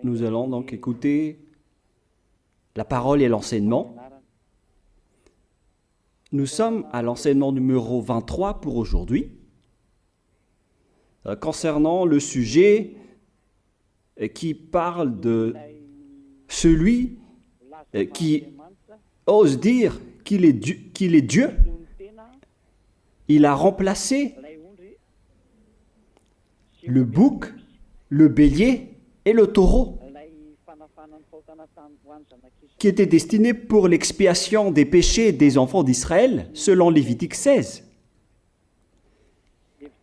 Nous allons donc écouter la parole et l'enseignement. Nous sommes à l'enseignement numéro 23 pour aujourd'hui, concernant le sujet qui parle de celui qui ose dire qu'il est Dieu. Il a remplacé le bouc, le bélier et le taureau, qui étaient destinés pour l'expiation des péchés des enfants d'Israël, selon Lévitique 16.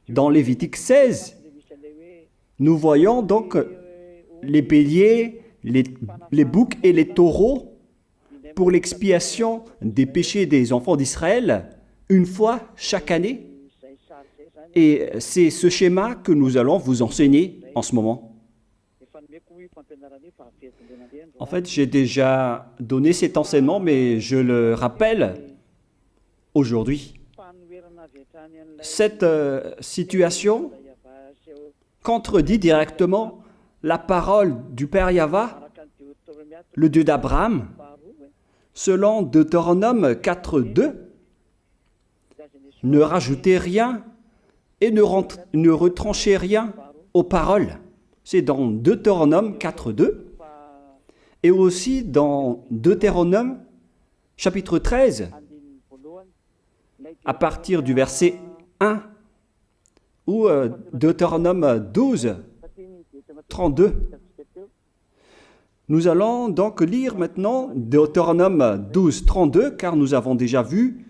Dans Lévitique 16, nous voyons donc les béliers, les boucs et les taureaux pour l'expiation des péchés des enfants d'Israël, une fois chaque année. Et c'est ce schéma que nous allons vous enseigner en ce moment. En fait, j'ai déjà donné cet enseignement, mais je le rappelle aujourd'hui. Cette situation contredit directement la parole du Père Yahva, le Dieu d'Abraham, selon Deutéronome 4.2. Ne rajoutez rien et ne retranchez rien aux paroles. C'est dans Deutéronome 4.2 et aussi dans Deutéronome chapitre 13, à partir du verset 1, ou Deutéronome 12, 32. Nous allons donc lire maintenant Deutéronome 12, 32, car nous avons déjà vu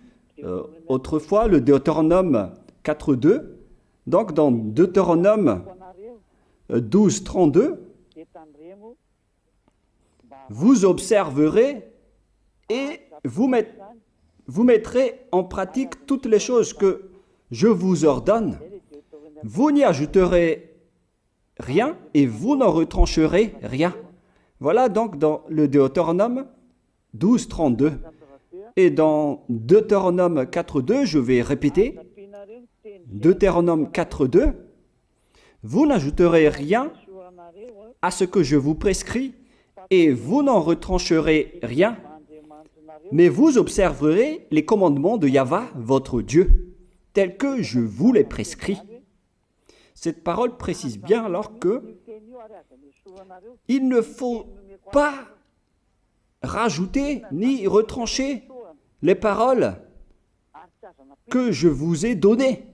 autrefois le Deutéronome 4.2. Donc dans Deutéronome 12, 32, vous observerez et vous mettrez en pratique toutes les choses que je vous ordonne. Vous n'y ajouterez rien et vous n'en retrancherez rien. Voilà donc dans le Deutéronome 12, 32. Et dans Deutéronome 4.2, je vais répéter, Deutéronome 4.2, vous n'ajouterez rien à ce que je vous prescris et vous n'en retrancherez rien, mais vous observerez les commandements de Yahva, votre Dieu, tels que je vous les prescris. Cette parole précise bien alors que il ne faut pas rajouter ni retrancher les paroles que je vous ai données.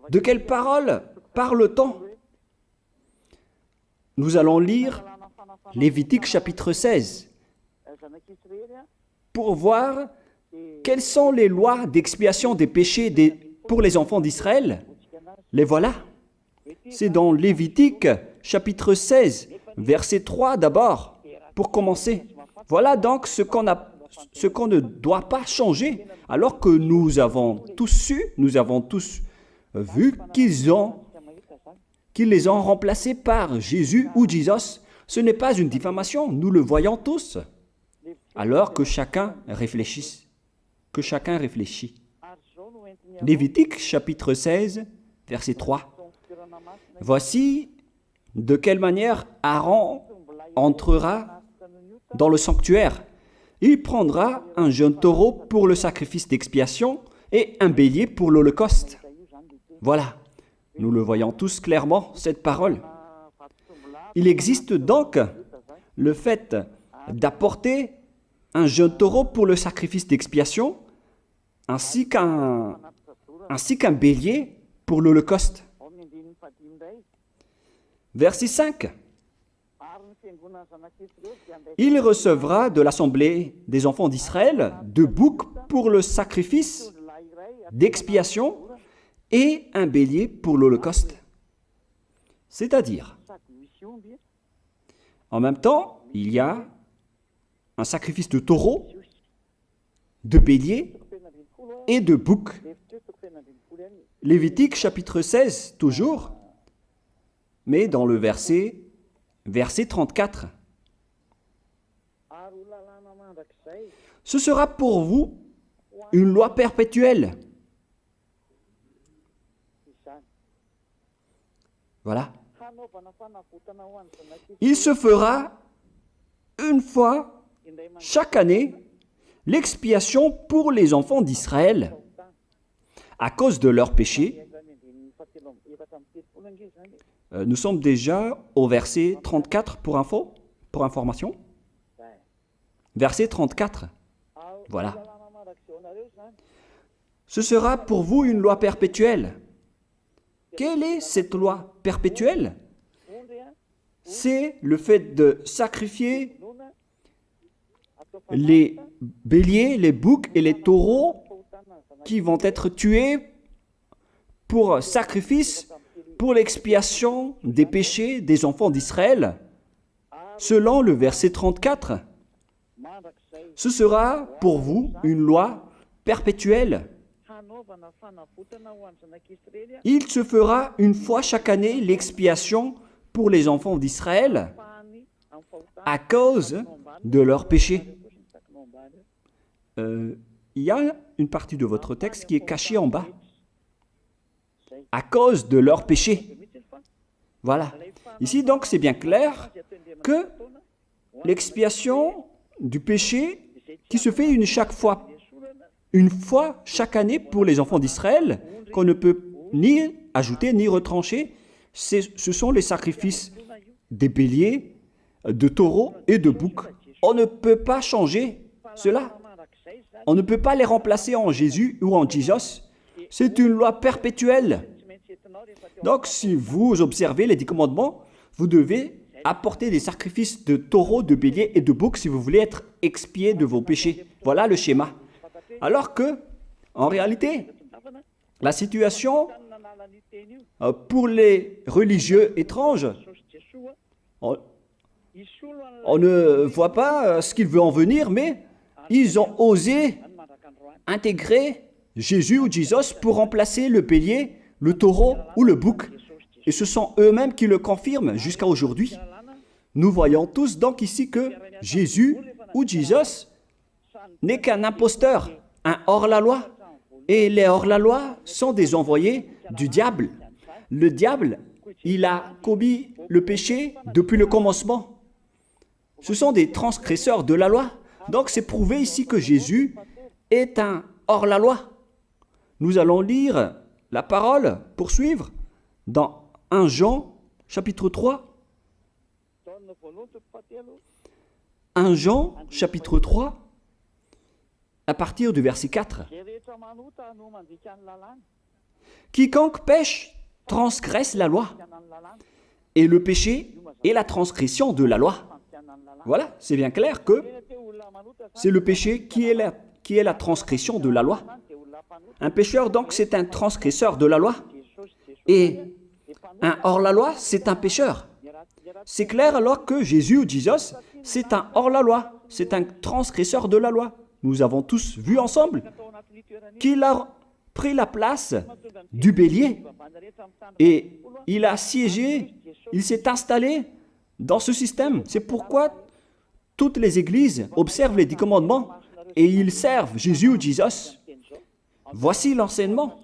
De quelles paroles parle-t-on? Nous allons lire Lévitique chapitre 16 pour voir quelles sont les lois d'expiation des péchés pour les enfants d'Israël. Les voilà. C'est dans Lévitique chapitre 16, verset 3 d'abord, pour commencer. Voilà donc ce qu'on ne doit pas changer, alors que nous avons tous su, nous avons tous vu qu'ils les ont remplacés par Jésus ou Jesus. Ce n'est pas une diffamation, nous le voyons tous. Alors que chacun réfléchisse, Lévitique chapitre 16, verset 3. Voici de quelle manière Aaron entrera dans le sanctuaire. Il prendra un jeune taureau pour le sacrifice d'expiation et un bélier pour l'holocauste. Voilà, nous le voyons tous clairement, cette parole. Il existe donc le fait d'apporter un jeune taureau pour le sacrifice d'expiation, ainsi qu'un bélier pour l'holocauste. Verset 5. Il recevra de l'assemblée des enfants d'Israël 2 boucs pour le sacrifice d'expiation et un bélier pour l'holocauste. C'est-à-dire, en même temps, il y a un sacrifice de taureau, de bélier et de bouc. Lévitique chapitre 16, toujours, mais dans le verset 34. Ce sera pour vous une loi perpétuelle. Voilà. Il se fera une fois chaque année l'expiation pour les enfants d'Israël à cause de leurs péchés. Nous sommes déjà au verset 34 pour information. Verset 34. Voilà. Ce sera pour vous une loi perpétuelle. Quelle est cette loi perpétuelle? C'est le fait de sacrifier les béliers, les boucs et les taureaux qui vont être tués pour sacrifice, pour l'expiation des péchés des enfants d'Israël. Selon le verset 34, ce sera pour vous une loi perpétuelle. Il se fera une fois chaque année l'expiation pour les enfants d'Israël à cause de leurs péchés. Il y a une partie de votre texte qui est cachée en bas. À cause de leurs péchés. Voilà. Ici, donc, c'est bien clair que l'expiation du péché qui se fait une fois chaque année pour les enfants d'Israël, qu'on ne peut ni ajouter ni retrancher, ce sont les sacrifices des béliers, de taureaux et de boucs. On ne peut pas changer cela. On ne peut pas les remplacer en Jésus ou en Jesus. C'est une loi perpétuelle. Donc, si vous observez les 10 commandements, vous devez apporter des sacrifices de taureaux, de béliers et de boucs si vous voulez être expié de vos péchés. Voilà le schéma. Alors que, en réalité, la situation pour les religieux étranges, on ne voit pas ce qu'il veut en venir, mais ils ont osé intégrer Jésus ou Jesus pour remplacer le bélier, le taureau ou le bouc. Et ce sont eux-mêmes qui le confirment jusqu'à aujourd'hui. Nous voyons tous donc ici que Jésus ou Jesus n'est qu'un imposteur, un hors-la-loi. Et les hors-la-loi sont des envoyés du diable. Le diable, il a commis le péché depuis le commencement. Ce sont des transgresseurs de la loi. Donc c'est prouvé ici que Jésus est un hors-la-loi. Nous allons lire la parole, poursuivre, dans 1 Jean, chapitre 3. 1 Jean, chapitre 3, à partir du verset 4. Quiconque pêche transgresse la loi, et le péché est la transgression de la loi. Voilà, c'est bien clair que c'est le péché qui est la transgression de la loi. Un pécheur, donc, c'est un transgresseur de la loi. Et un hors-la-loi, c'est un pécheur. C'est clair alors que Jésus ou Jesus, c'est un hors-la-loi, c'est un transgresseur de la loi. Nous avons tous vu ensemble qu'il a pris la place du bélier et il a siégé, il s'est installé dans ce système. C'est pourquoi toutes les églises observent les 10 commandements et ils servent Jésus ou Jesus. Voici l'enseignement.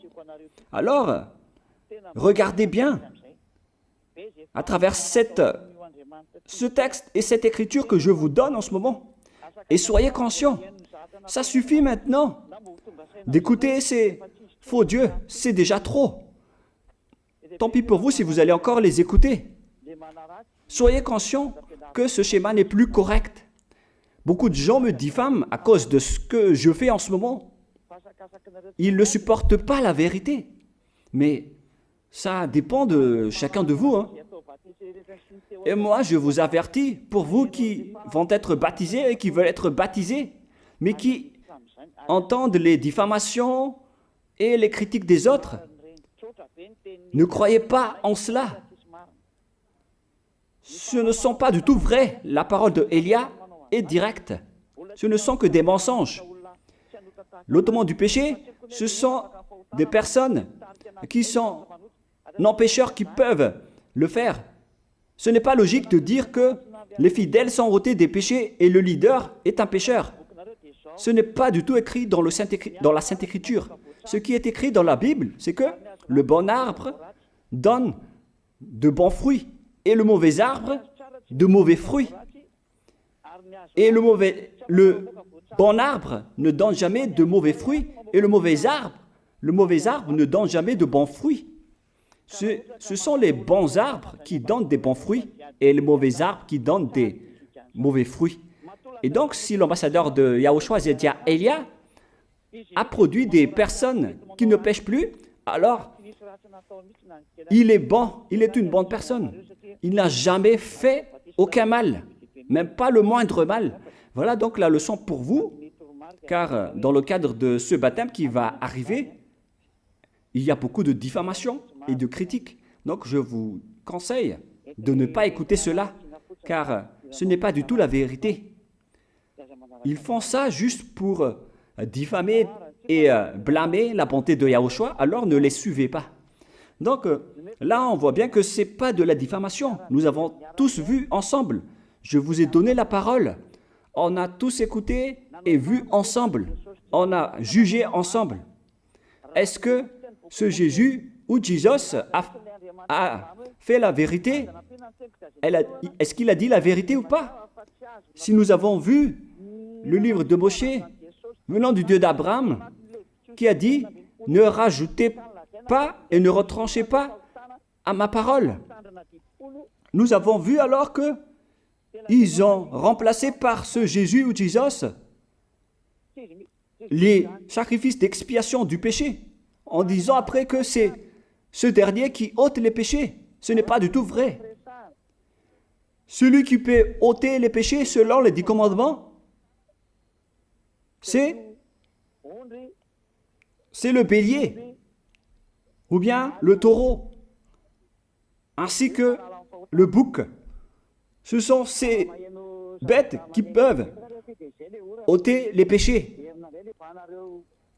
Alors, regardez bien à travers ce texte et cette écriture que je vous donne en ce moment. Et soyez conscients, ça suffit maintenant d'écouter ces faux dieux, c'est déjà trop. Tant pis pour vous si vous allez encore les écouter. Soyez conscients que ce schéma n'est plus correct. Beaucoup de gens me diffament à cause de ce que je fais en ce moment. Ils ne supportent pas la vérité. Mais ça dépend de chacun de vous. Et moi, je vous avertis, pour vous qui vont être baptisés et qui veulent être baptisés, mais qui entendent les diffamations et les critiques des autres, ne croyez pas en cela. Ce ne sont pas du tout vrai. La parole de Élia est directe. Ce ne sont que des mensonges. L'ôtement du péché, ce sont des personnes qui sont non-pécheurs qui peuvent le faire. Ce n'est pas logique de dire que les fidèles sont ôtés des péchés et le leader est un pécheur. Ce n'est pas du tout écrit dans la Sainte Écriture. Ce qui est écrit dans la Bible, c'est que le bon arbre donne de bons fruits et le mauvais arbre de mauvais fruits. Et le bon arbre ne donne jamais de mauvais fruits, et le mauvais arbre ne donne jamais de bons fruits. Ce sont les bons arbres qui donnent des bons fruits, et les mauvais arbres qui donnent des mauvais fruits. Et donc, si l'ambassadeur de Yahushua, Zedia Elia, a produit des personnes qui ne pêchent plus, alors il est bon, il est une bonne personne. Il n'a jamais fait aucun mal, même pas le moindre mal. Voilà donc la leçon pour vous, car dans le cadre de ce baptême qui va arriver, il y a beaucoup de diffamation et de critiques. Donc je vous conseille de ne pas écouter cela, car ce n'est pas du tout la vérité. Ils font ça juste pour diffamer et blâmer la bonté de Yahushua, alors ne les suivez pas. Donc là, on voit bien que ce n'est pas de la diffamation. Nous avons tous vu ensemble. Je vous ai donné la parole. On a tous écouté et vu ensemble. On a jugé ensemble. Est-ce que ce Jésus ou Jésus a fait la vérité? Est-ce qu'il a dit la vérité ou pas? Si nous avons vu le livre de Moshe, venant du Dieu d'Abraham, qui a dit « Ne rajoutez pas et ne retranchez pas à ma parole ». Nous avons vu alors que ils ont remplacé par ce Jésus ou Jésus les sacrifices d'expiation du péché, en disant après que c'est ce dernier qui ôte les péchés. Ce n'est pas du tout vrai. Celui qui peut ôter les péchés selon les 10 commandements, c'est le bélier, ou bien le taureau, ainsi que le bouc. Ce sont ces bêtes qui peuvent ôter les péchés.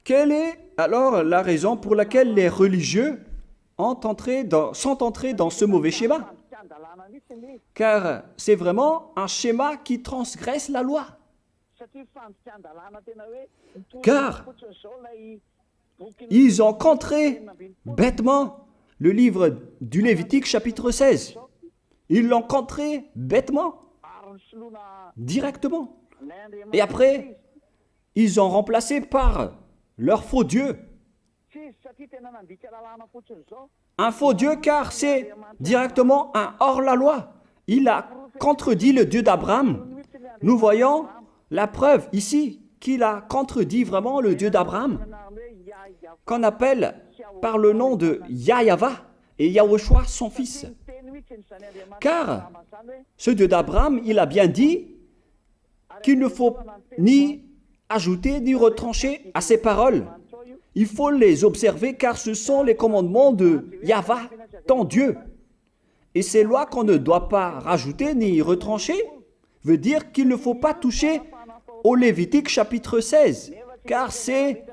Quelle est alors la raison pour laquelle les religieux sont entrés dans ce mauvais schéma? Car c'est vraiment un schéma qui transgresse la loi. Car ils ont contré bêtement le livre du Lévitique chapitre 16. Ils l'ont contré bêtement, directement. Et après, ils ont remplacé par leur faux Dieu. Un faux Dieu car c'est directement un hors-la-loi. Il a contredit le Dieu d'Abraham. Nous voyons la preuve ici qu'il a contredit vraiment le Dieu d'Abraham, qu'on appelle par le nom de Yahava et Yahushua son fils. Car ce Dieu d'Abraham, il a bien dit qu'il ne faut ni ajouter ni retrancher à ses paroles. Il faut les observer car ce sont les commandements de Yahva, ton Dieu. Et ces lois qu'on ne doit pas rajouter ni retrancher veut dire qu'il ne faut pas toucher au Lévitique chapitre 16, car c'est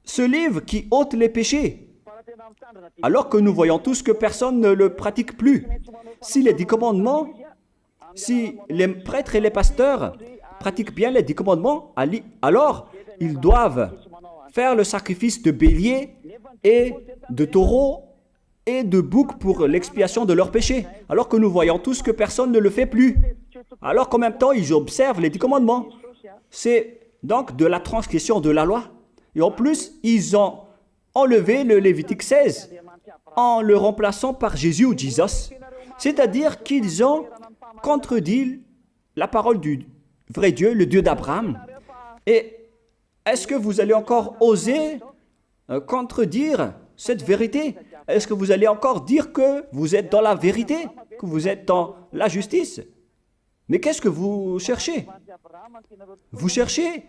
ce livre qui ôte les péchés. Alors que nous voyons tous que personne ne le pratique plus. Si les 10 commandements, si les prêtres et les pasteurs pratiquent bien les 10 commandements, alors ils doivent faire le sacrifice de bélier et de taureau et de bouc pour l'expiation de leurs péchés. Alors que nous voyons tous que personne ne le fait plus. Alors qu'en même temps, ils observent les 10 commandements. C'est donc de la transgression de la loi. Et en plus, ils ont enlevé le Lévitique 16 en le remplaçant par Jésus ou Jésus. C'est-à-dire qu'ils ont contredit la parole du vrai Dieu, le Dieu d'Abraham. Et est-ce que vous allez encore oser contredire cette vérité? Est-ce que vous allez encore dire que vous êtes dans la vérité, que vous êtes dans la justice? Mais qu'est-ce que vous cherchez? Vous cherchez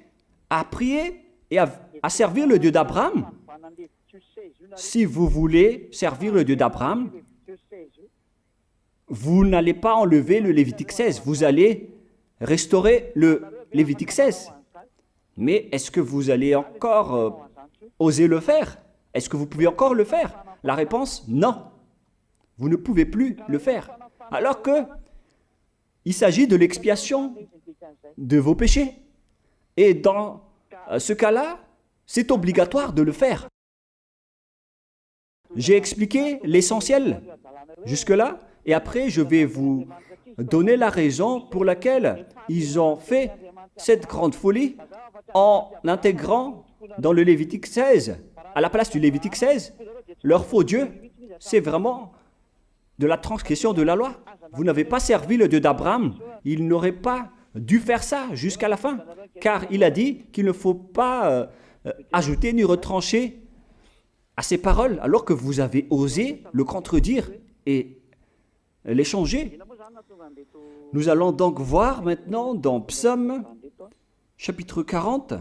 à prier et à servir le Dieu d'Abraham. Si vous voulez servir le Dieu d'Abraham, vous n'allez pas enlever le Lévitique 16, vous allez restaurer le Lévitique 16. Mais est-ce que vous allez encore oser le faire? Est-ce que vous pouvez encore le faire? La réponse, non. Vous ne pouvez plus le faire. Alors que il s'agit de l'expiation de vos péchés. Et dans ce cas-là, c'est obligatoire de le faire. J'ai expliqué l'essentiel jusque-là, et après je vais vous donner la raison pour laquelle ils ont fait cette grande folie en intégrant dans le Lévitique 16, à la place du Lévitique 16, leur faux Dieu. C'est vraiment de la transgression de la loi. Vous n'avez pas servi le Dieu d'Abraham. Il n'aurait pas dû faire ça jusqu'à la fin, car il a dit qu'il ne faut pas ajouter ni retrancher à ses paroles, alors que vous avez osé le contredire et les changer. Nous allons donc voir maintenant dans Psaume chapitre 40,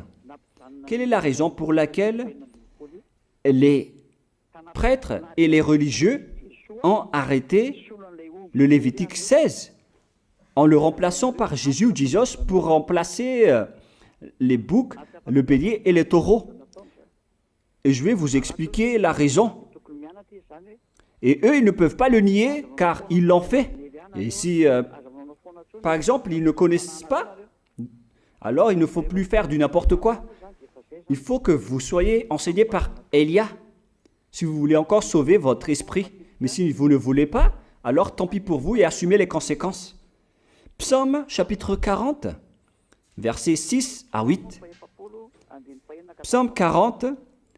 quelle est la raison pour laquelle les prêtres et les religieux ont arrêté le Lévitique 16 en le remplaçant par Jésus ou Jesus pour remplacer les boucs, le bélier et les taureaux. Et je vais vous expliquer la raison. Et eux, ils ne peuvent pas le nier car ils l'ont fait. Et si, par exemple, ils ne connaissent pas, alors il ne faut plus faire du n'importe quoi. Il faut que vous soyez enseigné par Élia, si vous voulez encore sauver votre esprit. Mais si vous ne voulez pas, alors tant pis pour vous et assumez les conséquences. Psaume chapitre 40, versets 6 à 8. Psaume 40,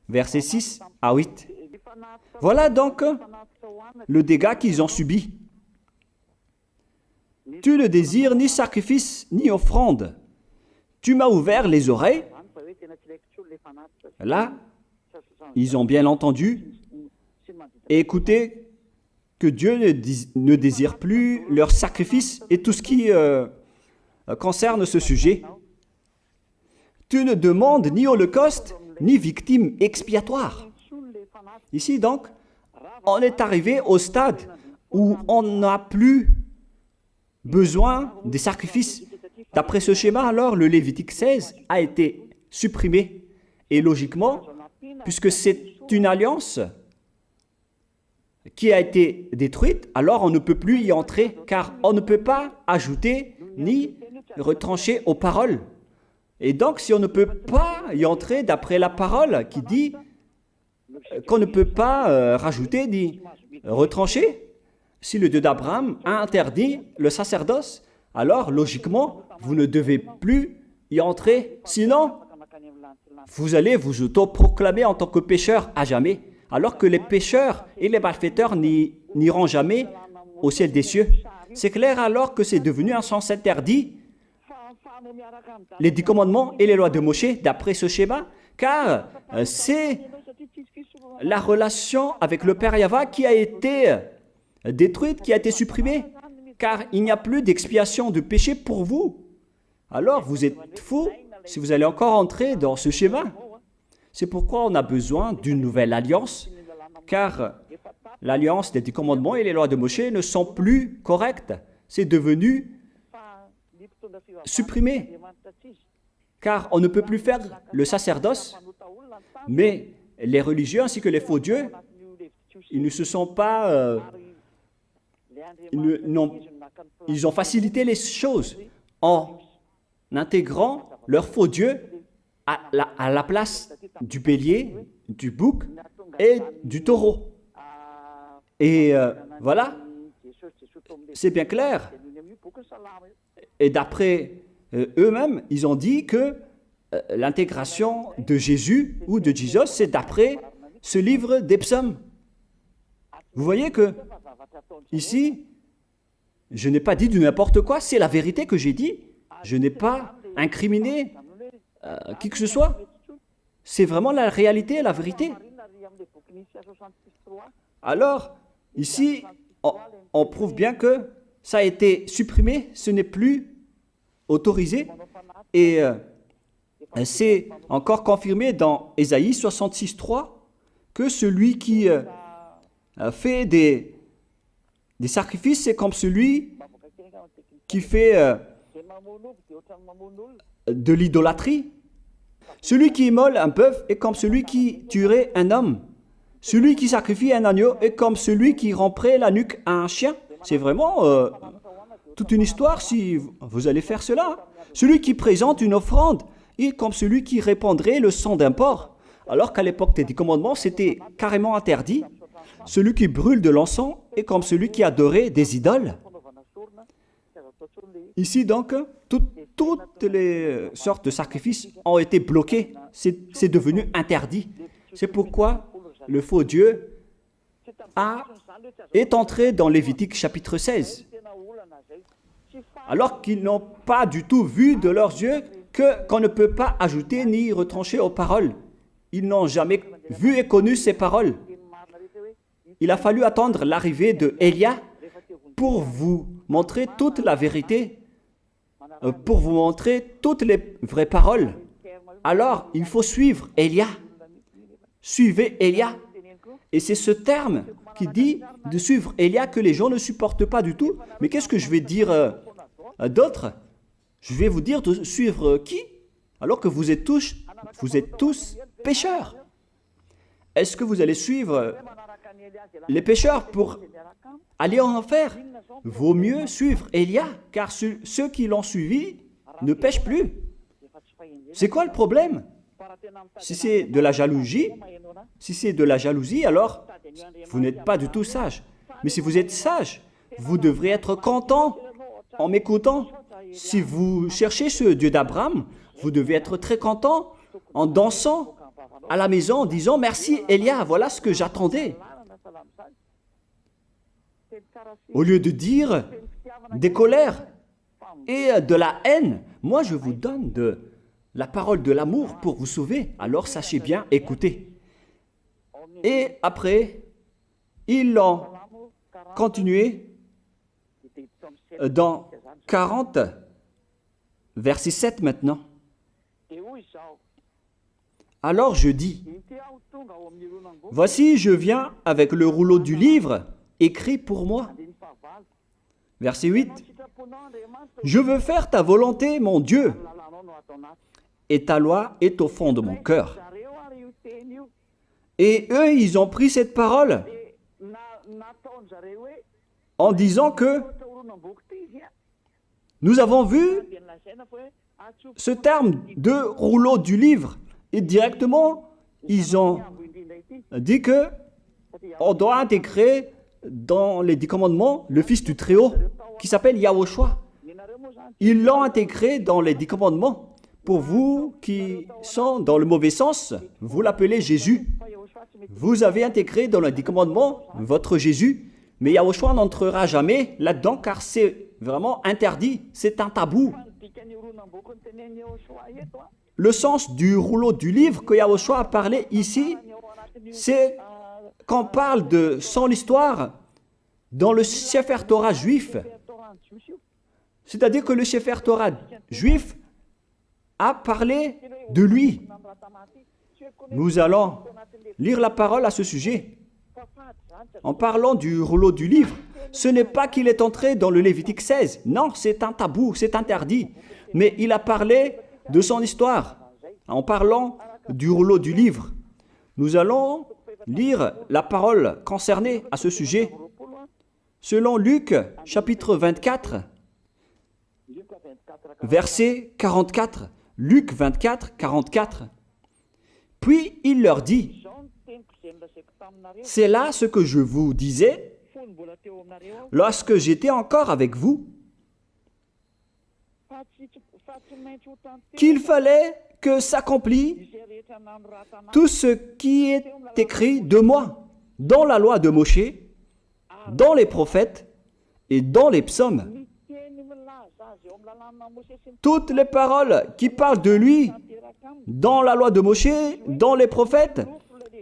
versets 6 à 8. Voilà donc le dégât qu'ils ont subi. Tu ne désires ni sacrifice ni offrande. Tu m'as ouvert les oreilles. Là, ils ont bien entendu et écouté que Dieu ne désire plus leur sacrifice et tout ce qui concerne ce sujet. Tu ne demandes ni holocauste, ni victime expiatoire. Ici donc, on est arrivé au stade où on n'a plus besoin des sacrifices. D'après ce schéma, alors, le Lévitique 16 a été supprimé. Et logiquement, puisque c'est une alliance qui a été détruite, alors on ne peut plus y entrer, car on ne peut pas ajouter ni retrancher aux paroles. Et donc, si on ne peut pas y entrer d'après la parole qui dit qu'on ne peut pas rajouter ni retrancher, si le Dieu d'Abraham a interdit le sacerdoce, alors logiquement, vous ne devez plus y entrer. Sinon, vous allez vous autoproclamer en tant que pécheur à jamais, alors que les pécheurs et les malfaiteurs n'iront jamais au ciel des cieux. C'est clair alors que c'est devenu un sens interdit, les 10 commandements et les lois de Moïse, d'après ce schéma, car c'est la relation avec le Père Yahva qui a été détruite, qui a été supprimée, car il n'y a plus d'expiation de péché pour vous. Alors vous êtes fous si vous allez encore entrer dans ce schéma. C'est pourquoi on a besoin d'une nouvelle alliance, car l'alliance des 10 commandements et les lois de Moïse ne sont plus correctes. C'est devenu supprimé, car on ne peut plus faire le sacerdoce, mais les religieux ainsi que les faux dieux, ils ne se sont pas... ils ont facilité les choses en intégrant leur faux dieu à la place du bélier, du bouc et du taureau. Et voilà, c'est bien clair. Et d'après eux-mêmes, ils ont dit que l'intégration de Jésus ou de Jesus, c'est d'après ce livre des psaumes. Vous voyez que ici, je n'ai pas dit du n'importe quoi, c'est la vérité que j'ai dit. Je n'ai pas incriminé qui que ce soit. C'est vraiment la réalité et la vérité. Alors, ici, on prouve bien que ça a été supprimé, ce n'est plus autorisé. Et c'est encore confirmé dans Ésaïe 66.3 que celui qui fait des sacrifices, c'est comme celui qui fait de l'idolâtrie. Celui qui immole un bœuf est comme celui qui tuerait un homme. Celui qui sacrifie un agneau est comme celui qui romperait la nuque à un chien. C'est vraiment toute une histoire si vous allez faire cela. Celui qui présente une offrande est comme celui qui répandrait le sang d'un porc. Alors qu'à l'époque des 10 commandements, c'était carrément interdit. celui qui brûle de l'encens est comme celui qui adorait des idoles. Ici donc, toutes les sortes de sacrifices ont été bloqués. C'est devenu interdit. C'est pourquoi le faux Dieu est entré dans Lévitique chapitre 16. Alors qu'ils n'ont pas du tout vu de leurs yeux qu'on ne peut pas ajouter ni retrancher aux paroles. Ils n'ont jamais vu et connu ces paroles. Il a fallu attendre l'arrivée de Élia pour vous montrer toute la vérité, pour vous montrer toutes les vraies paroles. Alors, il faut suivre Élia. Suivez Élia. Et c'est ce terme qui dit de suivre Élia que les gens ne supportent pas du tout. Mais qu'est-ce que je vais dire d'autre? Je vais vous dire de suivre qui? Alors que vous êtes tous pécheurs. Est-ce que vous allez suivre les pécheurs pour aller en enfer? Vaut mieux suivre Élia, car ceux qui l'ont suivi ne pêchent plus. C'est quoi le problème? Si c'est de la jalousie, alors vous n'êtes pas du tout sage. Mais si vous êtes sage, vous devrez être content en m'écoutant. Si vous cherchez ce Dieu d'Abraham, vous devez être très content en dansant à la maison en disant « Merci Élia, voilà ce que j'attendais ». Au lieu de dire des colères et de la haine, moi je vous donne de la parole de l'amour pour vous sauver. Alors sachez bien écouter. Et après, ils l'ont continué dans 40, verset 7 maintenant. Alors je dis, voici je viens avec le rouleau du livre écrit pour moi. Verset 8, je veux faire ta volonté, mon Dieu, et ta loi est au fond de mon cœur. Et eux, ils ont pris cette parole en disant que nous avons vu ce terme de rouleau du livre et directement, ils ont dit que on doit intégrer dans les 10 commandements le Fils du Très-Haut qui s'appelle Yahushua. Ils l'ont intégré dans les 10 commandements. Pour vous qui sont dans le mauvais sens, vous l'appelez Jésus. Vous avez intégré dans les 10 commandements votre Jésus, mais Yahushua n'entrera jamais là-dedans car c'est vraiment interdit, c'est un tabou. Le sens du rouleau du livre que Yahushua a parlé ici, c'est qu'on parle de son histoire dans le Sefer Torah juif. C'est-à-dire que le Sefer Torah juif a parlé de lui. Nous allons lire la parole à ce sujet. En parlant du rouleau du livre, ce n'est pas qu'il est entré dans le Lévitique 16. Non, c'est un tabou, c'est interdit. Mais il a parlé de son histoire. En parlant du rouleau du livre, nous allons lire la parole concernée à ce sujet. Selon Luc, chapitre 24, verset 44. Luc 24, 44. Puis il leur dit, « C'est là ce que je vous disais lorsque j'étais encore avec vous, qu'il fallait que s'accomplisse tout ce qui est écrit de moi dans la loi de Moïse, dans les prophètes et dans les psaumes. » Toutes les paroles qui parlent de lui dans la loi de Moïse, dans les prophètes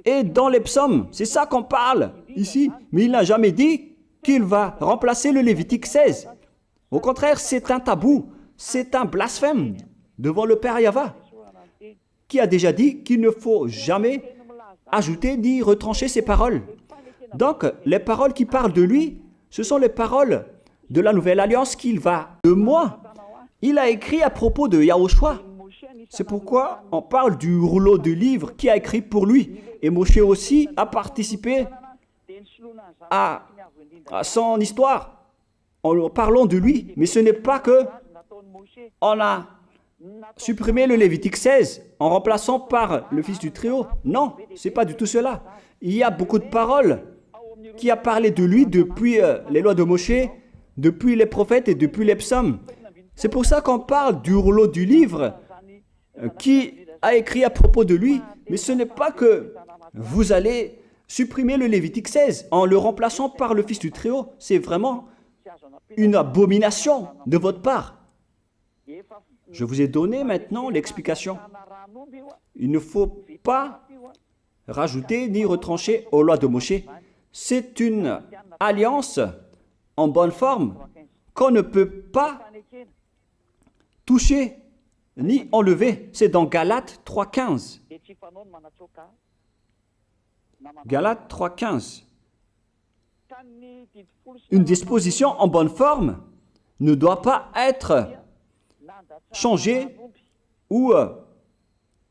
et dans les psaumes. C'est ça qu'on parle ici. Mais il n'a jamais dit qu'il va remplacer le Lévitique 16. Au contraire, c'est un tabou, c'est un blasphème devant le Père Yahva, qui a déjà dit qu'il ne faut jamais ajouter ni retrancher ses paroles. Donc, les paroles qui parlent de lui, ce sont les paroles de la nouvelle alliance qu'il va de moi. Il a écrit à propos de Yahushua. C'est pourquoi on parle du rouleau de livre qui a écrit pour lui. Et Moshe aussi a participé à son histoire en parlant de lui. Mais ce n'est pas que on a supprimé le Lévitique 16 en remplaçant par le Fils du Très-Haut. Non, ce n'est pas du tout cela. Il y a beaucoup de paroles qui a parlé de lui depuis les lois de Moshe, depuis les prophètes et depuis les psaumes. C'est pour ça qu'on parle du rouleau du livre qui a écrit à propos de lui. Mais ce n'est pas que vous allez supprimer le Lévitique 16 en le remplaçant par le Fils du Très-Haut. C'est vraiment une abomination de votre part. Je vous ai donné maintenant l'explication. Il ne faut pas rajouter ni retrancher aux lois de Moshe. C'est une alliance en bonne forme qu'on ne peut pas toucher ni enlever. C'est dans Galates 3,15. Galates 3,15. Une disposition en bonne forme ne doit pas être changée ou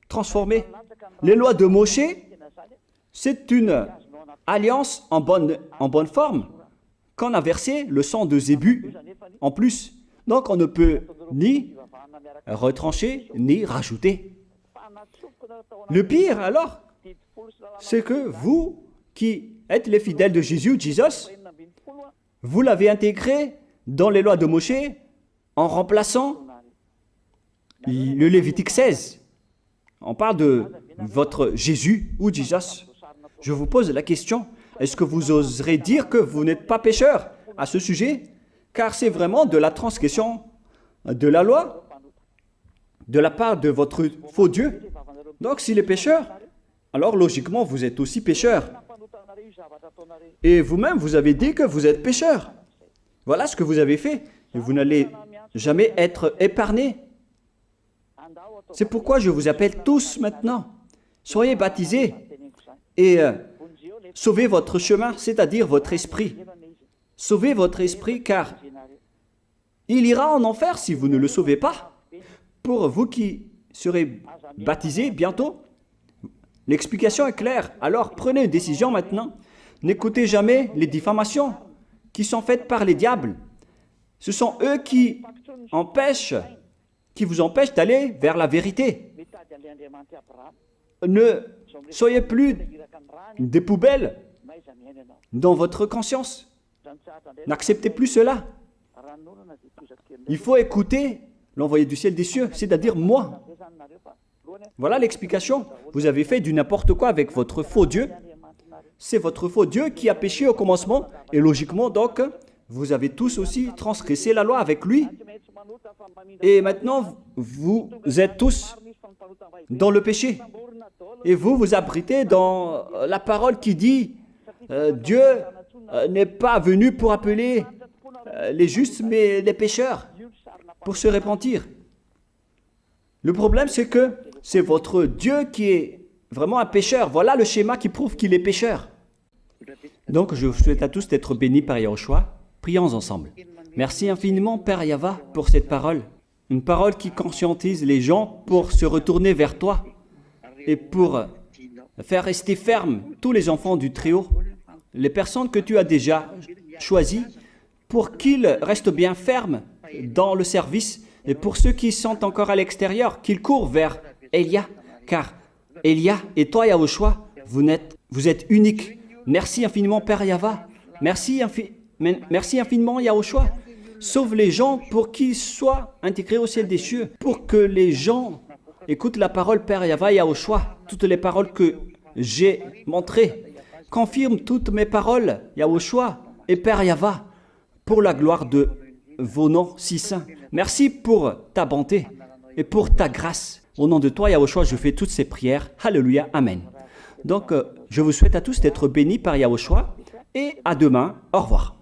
transformée. Les lois de Moshe, c'est une alliance en bonne forme qu'on a versé le sang de Zébu en plus. Donc on ne peut ni retrancher ni rajouter. Le pire alors, c'est que vous qui êtes les fidèles de Jésus, vous l'avez intégré dans les lois de Moshe en remplaçant le Lévitique 16. On parle de votre Jésus ou Jesus. Je vous pose la question, est-ce que vous oserez dire que vous n'êtes pas pécheur à ce sujet? Car c'est vraiment de la transgression de la loi de la part de votre faux Dieu. Donc s'il est pécheur, alors logiquement vous êtes aussi pécheur. Et vous-même, vous avez dit que vous êtes pécheur. Voilà ce que vous avez fait. Et vous n'allez jamais être épargné. C'est pourquoi je vous appelle tous maintenant. Soyez baptisés et sauvez votre chemin, c'est-à-dire votre esprit. Sauvez votre esprit car il ira en enfer si vous ne le sauvez pas. Pour vous qui serez baptisés bientôt, l'explication est claire. Alors prenez une décision maintenant. N'écoutez jamais les diffamations qui sont faites par les diables. Ce sont eux qui vous empêchent d'aller vers la vérité. Ne soyez plus des poubelles dans votre conscience. N'acceptez plus cela. Il faut écouter l'envoyé du ciel des cieux, c'est-à-dire moi. Voilà l'explication. Vous avez fait du n'importe quoi avec votre faux Dieu. C'est votre faux Dieu qui a péché au commencement. Et logiquement, donc, vous avez tous aussi transgressé la loi avec lui. Et maintenant, vous êtes tous dans le péché. Et vous vous abritez dans la parole qui dit Dieu n'est pas venu pour appeler les justes, mais les pécheurs, pour se repentir. Le problème, c'est que c'est votre Dieu qui est vraiment un pécheur. Voilà le schéma qui prouve qu'il est pécheur. Donc, je vous souhaite à tous d'être bénis par Yahushua. Prions ensemble. Merci infiniment, Père Yahva, pour cette parole. Une parole qui conscientise les gens pour se retourner vers toi et pour faire rester fermes tous les enfants du Très-Haut, les personnes que tu as déjà choisies, pour qu'ils restent bien fermes dans le service, et pour ceux qui sont encore à l'extérieur, qu'ils courent vers Elia, car Elia et toi, Yahushua, vous êtes uniques. Merci infiniment, Père Yahva. Merci infiniment, Yahushua. Sauve les gens pour qu'ils soient intégrés au ciel des cieux, pour que les gens écoutent la parole, Père Yahva, Yahushua, toutes les paroles que j'ai montrées. Confirme toutes mes paroles, Yahushua et Père Yahva, pour la gloire de vos noms si saints. Merci pour ta bonté et pour ta grâce. Au nom de toi, Yahushua, je fais toutes ces prières. Alléluia, Amen. Donc, je vous souhaite à tous d'être bénis par Yahushua et à demain. Au revoir.